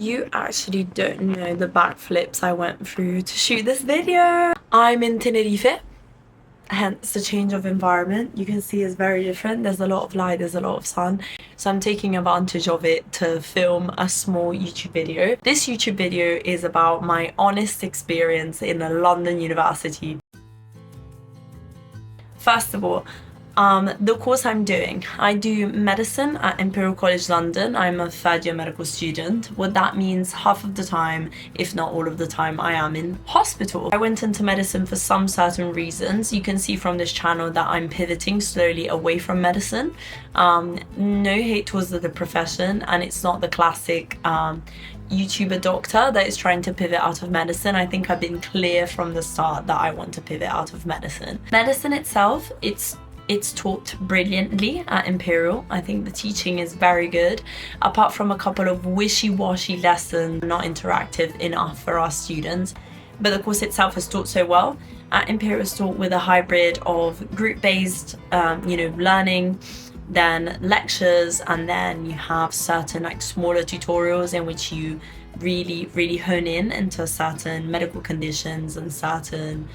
You actually don't know the backflips I went through to shoot this video. I'm in Tenerife, hence the change of environment. You can see it's very different. There's a lot of light, there's a lot of sun. So I'm taking advantage of it to film a small YouTube video. This YouTube video is about my honest experience in a London university. First of all, the course I'm doing, I do medicine at Imperial College London. I'm a third year medical student. What that means, half of the time, if not all of the time, I am in hospital. I went into medicine for some certain reasons. You can see from this channel that I'm pivoting slowly away from medicine. No hate towards the profession, and it's not the classic YouTuber doctor that is trying to pivot out of medicine. I think I've been clear from the start that I want to pivot out of medicine. Medicine itself, it's taught brilliantly at Imperial. I think the teaching is very good, apart from a couple of wishy-washy lessons, not interactive enough for our students. But the course itself is taught so well. At Imperial is taught with a hybrid of group-based, learning, then lectures, and then you have certain smaller tutorials in which you really hone in into certain medical conditions and certain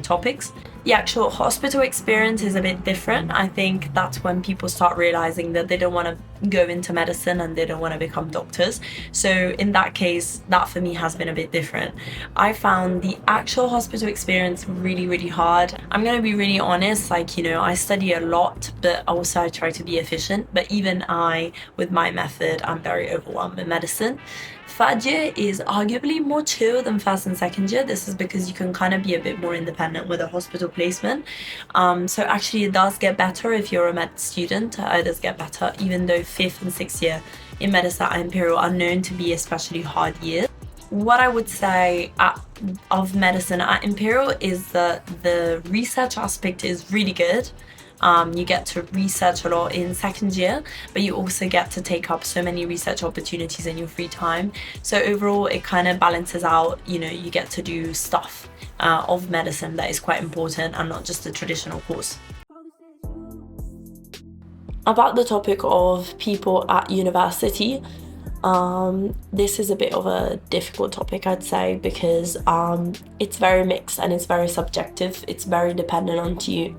topics. The actual hospital experience is a bit different. I think that's when people start realizing that they don't want to go into medicine and they don't want to become doctors. So in that case, that for me has been a bit different. I found the actual hospital experience really hard. I'm gonna be really honest, I study a lot, but also I try to be efficient. But even with my method, I'm very overwhelmed with medicine. Third year is arguably more chill than first and second year. This is because you can kind of be a bit more independent with a hospital placement. So actually it does get better if you're a med student. It does get better, even though fifth and sixth year in medicine at Imperial are known to be especially hard years. What I would say of medicine at Imperial is that the research aspect is really good. You get to research a lot in second year, but you also get to take up so many research opportunities in your free time. So overall, it kind of balances out, you get to do stuff of medicine that is quite important and not just a traditional course. About the topic of people at university, this is a bit of a difficult topic, I'd say, because it's very mixed and it's very subjective. It's very dependent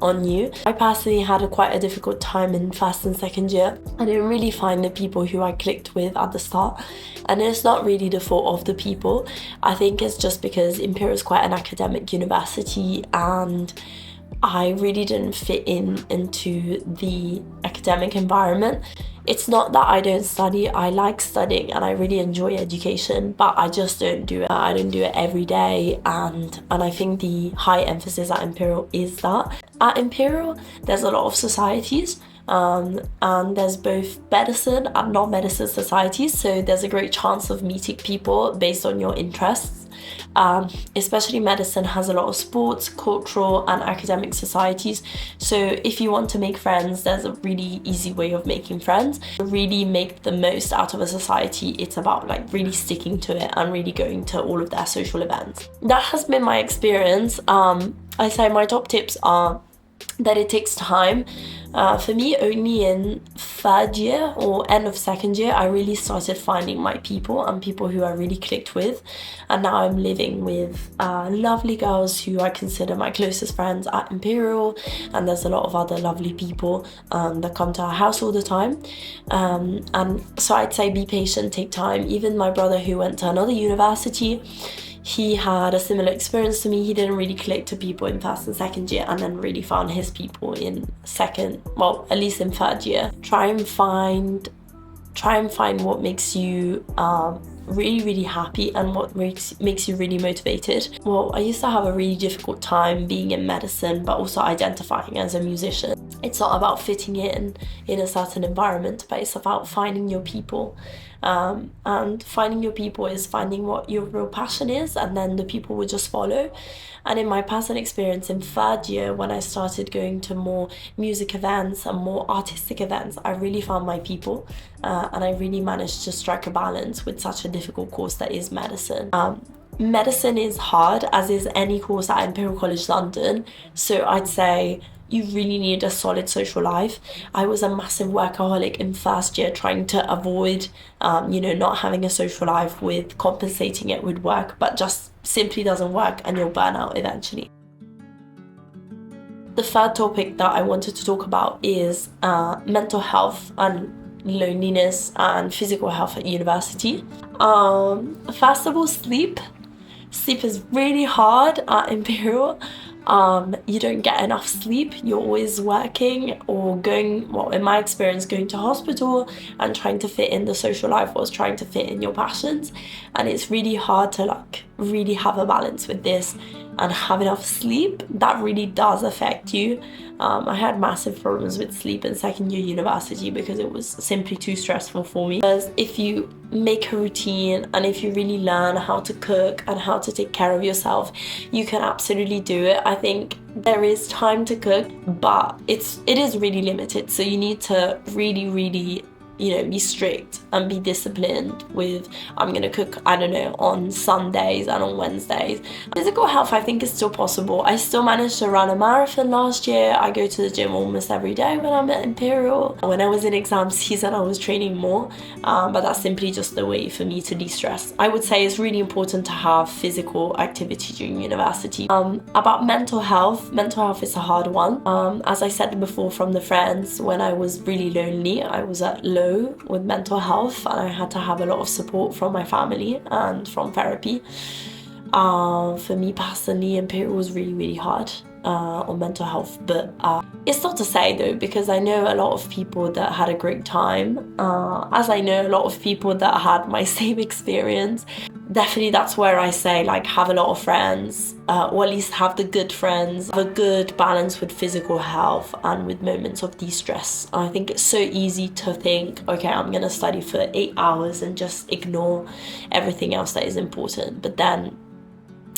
on you. I personally had quite a difficult time in first and second year. I didn't really find the people who I clicked with at the start, and it's not really the fault of the people. I think it's just because Imperial is quite an academic university and I really didn't fit into the academic environment. It's not that I don't study. I like studying and I really enjoy education, but I just don't do it. I don't do it every day, and I think the high emphasis at Imperial is that. At Imperial, there's a lot of societies, and there's both medicine and non-medicine societies, so there's a great chance of meeting people based on your interests. Especially medicine has a lot of sports, cultural and academic societies, so if you want to make friends, there's a really easy way of making friends. To really make the most out of a society, it's about really sticking to it and really going to all of their social events. That has been my experience. I say my top tips are that it takes time. For me, only in third year or end of second year, I really started finding my people and people who I really clicked with. And now I'm living with lovely girls who I consider my closest friends at Imperial. And there's a lot of other lovely people that come to our house all the time. And so I'd say be patient, take time. Even my brother who went to another university, he had a similar experience to me. He didn't really click to people in first and second year, and then really found his people in at least in third year. Try and find what makes you really happy and what makes you really motivated. Well, I used to have a really difficult time being in medicine, but also identifying as a musician. It's not about fitting in a certain environment, but it's about finding your people. And finding your people is finding what your real passion is, and then the people will just follow. And in my personal experience in third year, when I started going to more music events and more artistic events, I really found my people, and I really managed to strike a balance with such a difficult course that is medicine. Medicine is hard, as is any course at Imperial College London, so I'd say you really need a solid social life. I was a massive workaholic in first year, trying to avoid, not having a social life with compensating it with work, but just simply doesn't work and you'll burn out eventually. The third topic that I wanted to talk about is mental health and loneliness and physical health at university. First of all, sleep. Sleep is really hard at Imperial. You don't get enough sleep. You're always working or going, well, in my experience, going to hospital and trying to fit in the social life whilst trying to fit in your passions. And it's really hard to really have a balance with this and have enough sleep. That really does affect you. I had massive problems with sleep in second year university because it was simply too stressful for me. Because if you make a routine and if you really learn how to cook and how to take care of yourself, you can absolutely do it. I think there is time to cook, but it is really limited. So you need to really be strict and be disciplined with, I'm gonna cook, I don't know, on Sundays and on Wednesdays. Physical health, I think, is still possible. I still managed to run a marathon last year. I go to the gym almost every day when I'm at Imperial. When I was in exam season, I was training more, but that's simply just the way for me to de-stress. I would say it's really important to have physical activity during university. About mental health is a hard one. As I said before, from the friends, when I was really lonely, I was at low with mental health and I had to have a lot of support from my family and from therapy. For me personally, Imperial was really hard on mental health, but it's not to say though, because I know a lot of people that had a great time, as I know a lot of people that had my same experience. Definitely that's where I say, have a lot of friends, or at least have the good friends, have a good balance with physical health and with moments of de-stress. I think it's so easy to think, okay, I'm gonna study for 8 hours and just ignore everything else that is important, but then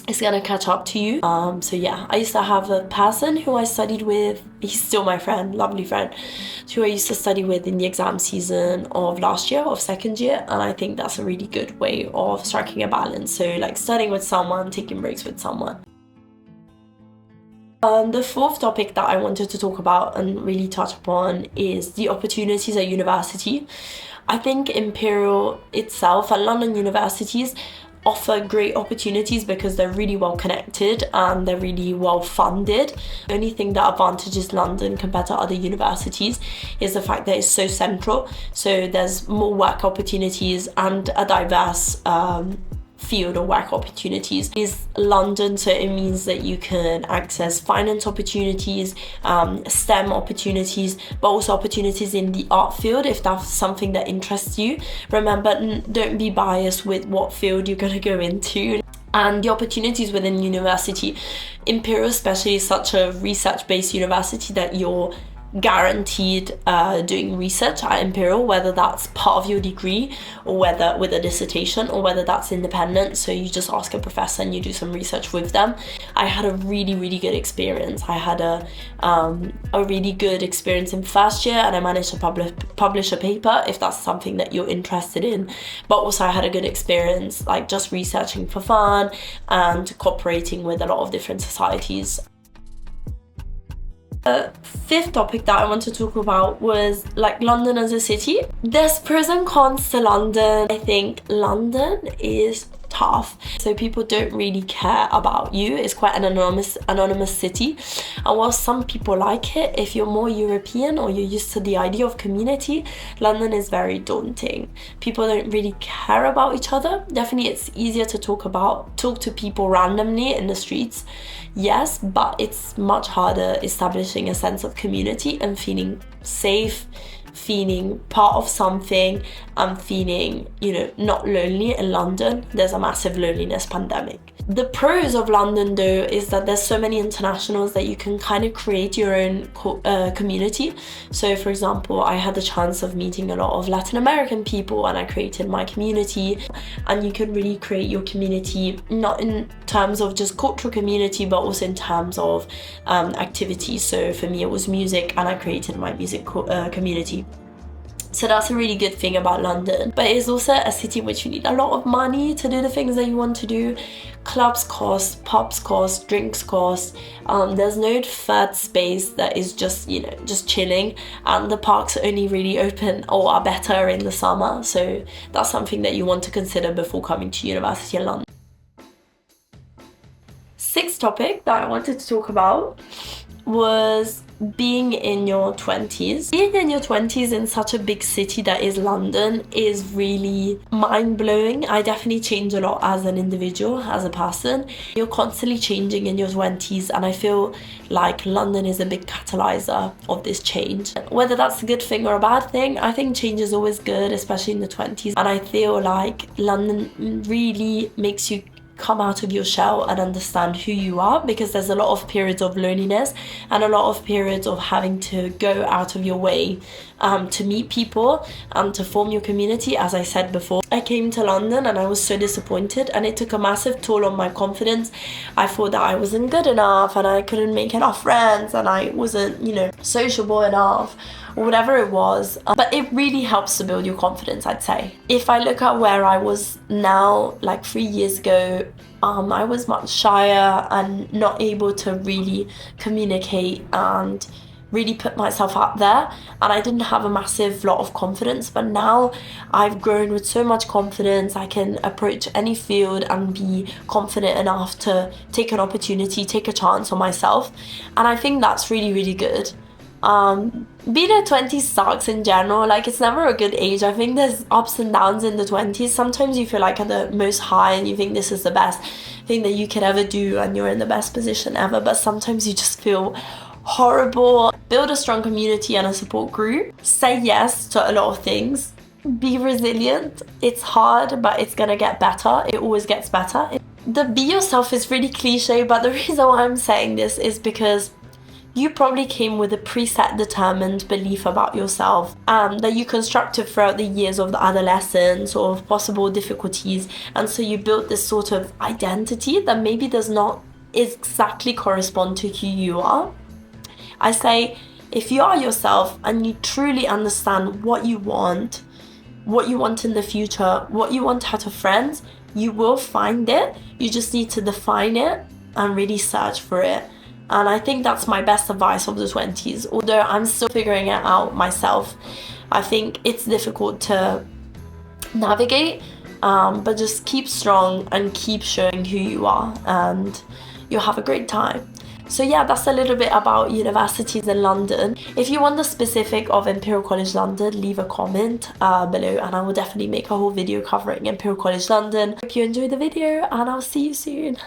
it's gonna catch up to you. So yeah, I used to have a person who I studied with, he's still my friend, lovely friend, who I used to study with in the exam season of last year, of second year, and I think that's a really good way of striking a balance. So studying with someone, taking breaks with someone. The fourth topic that I wanted to talk about and really touch upon is the opportunities at university. I think Imperial itself and London universities offer great opportunities because they're really well connected and they're really well funded. The only thing that advantages London compared to other universities is the fact that it's so central. So there's more work opportunities and a diverse field of work opportunities. Is London, so it means that you can access finance opportunities, STEM opportunities, but also opportunities in the art field if that's something that interests you. Remember, don't be biased with what field you're going to go into. And the opportunities within university, Imperial especially, is such a research-based university that you're guaranteed doing research at Imperial, whether that's part of your degree or whether with a dissertation or whether that's independent. So you just ask a professor and you do some research with them. I had a really good experience. I had a really good experience in first year and I managed to publish a paper if that's something that you're interested in. But also I had a good experience just researching for fun and cooperating with a lot of different societies. The fifth topic that I want to talk about was London as a city. There's pros and cons to London. I think London is tough, so people don't really care about you. It's quite an anonymous city, and while some people like it, if you're more European or you're used to the idea of community, London is very daunting. People don't really care about each other. Definitely it's easier to talk to people randomly in the streets, yes, but it's much harder establishing a sense of community and feeling safe, feeling part of something, and feeling, not lonely in London. There's a massive loneliness pandemic. The pros of London though is that there's so many internationals that you can kind of create your own community. So for example, I had the chance of meeting a lot of Latin American people and I created my community, and you can really create your community not in terms of just cultural community but also in terms of activities. So for me it was music and I created my music community. So that's a really good thing about London. But it is also a city in which you need a lot of money to do the things that you want to do. Clubs cost, pubs cost, drinks cost. There's no third space that is just, you know, just chilling. And the parks are only really open or are better in the summer. So that's something that you want to consider before coming to University of London. Sixth topic that I wanted to talk about was being in your 20s. Being in your 20s in such a big city that is London is really mind-blowing. I definitely change a lot as an individual, as a person. You're constantly changing in your 20s, and I feel like London is a big catalyzer of this change. Whether that's a good thing or a bad thing, I think change is always good, especially in the 20s. And I feel like London really makes you come out of your shell and understand who you are, because there's a lot of periods of loneliness and a lot of periods of having to go out of your way to meet people and to form your community. As I said before, I came to London and I was so disappointed, and it took a massive toll on my confidence. I thought that I wasn't good enough and I couldn't make enough friends and I wasn't, you know, sociable enough, or whatever it was. But it really helps to build your confidence, I'd say. If I look at where I was now, like 3 years ago, I was much shyer and not able to really communicate and really put myself out there, and I didn't have a massive lot of confidence. But now I've grown with so much confidence. I can approach any field and be confident enough to take an opportunity, take a chance on myself, and I think that's really, really good. Being in 20s sucks in general. Like, it's never a good age. I think there's ups and downs in the 20s. Sometimes you feel like at the most high and you think this is the best thing that you could ever do and you're in the best position ever, but sometimes you just feel horrible. Build a strong community and a support group. Say yes to a lot of things. Be resilient. It's hard, but it's gonna get better. It always gets better. The be yourself is really cliche, but the reason why I'm saying this is because you probably came with a preset, determined belief about yourself that you constructed throughout the years of the adolescence or of possible difficulties. And so you built this sort of identity that maybe does not exactly correspond to who you are. I say, if you are yourself and you truly understand what you want in the future, what you want out of friends, you will find it. You just need to define it and really search for it. And I think that's my best advice of the 20s. Although I'm still figuring it out myself, I think it's difficult to navigate, but just keep strong and keep showing who you are and you'll have a great time. So yeah, that's a little bit about universities in London. If you want the specific of Imperial College London, leave a comment below and I will definitely make a whole video covering Imperial College London. Hope you enjoyed the video and I'll see you soon.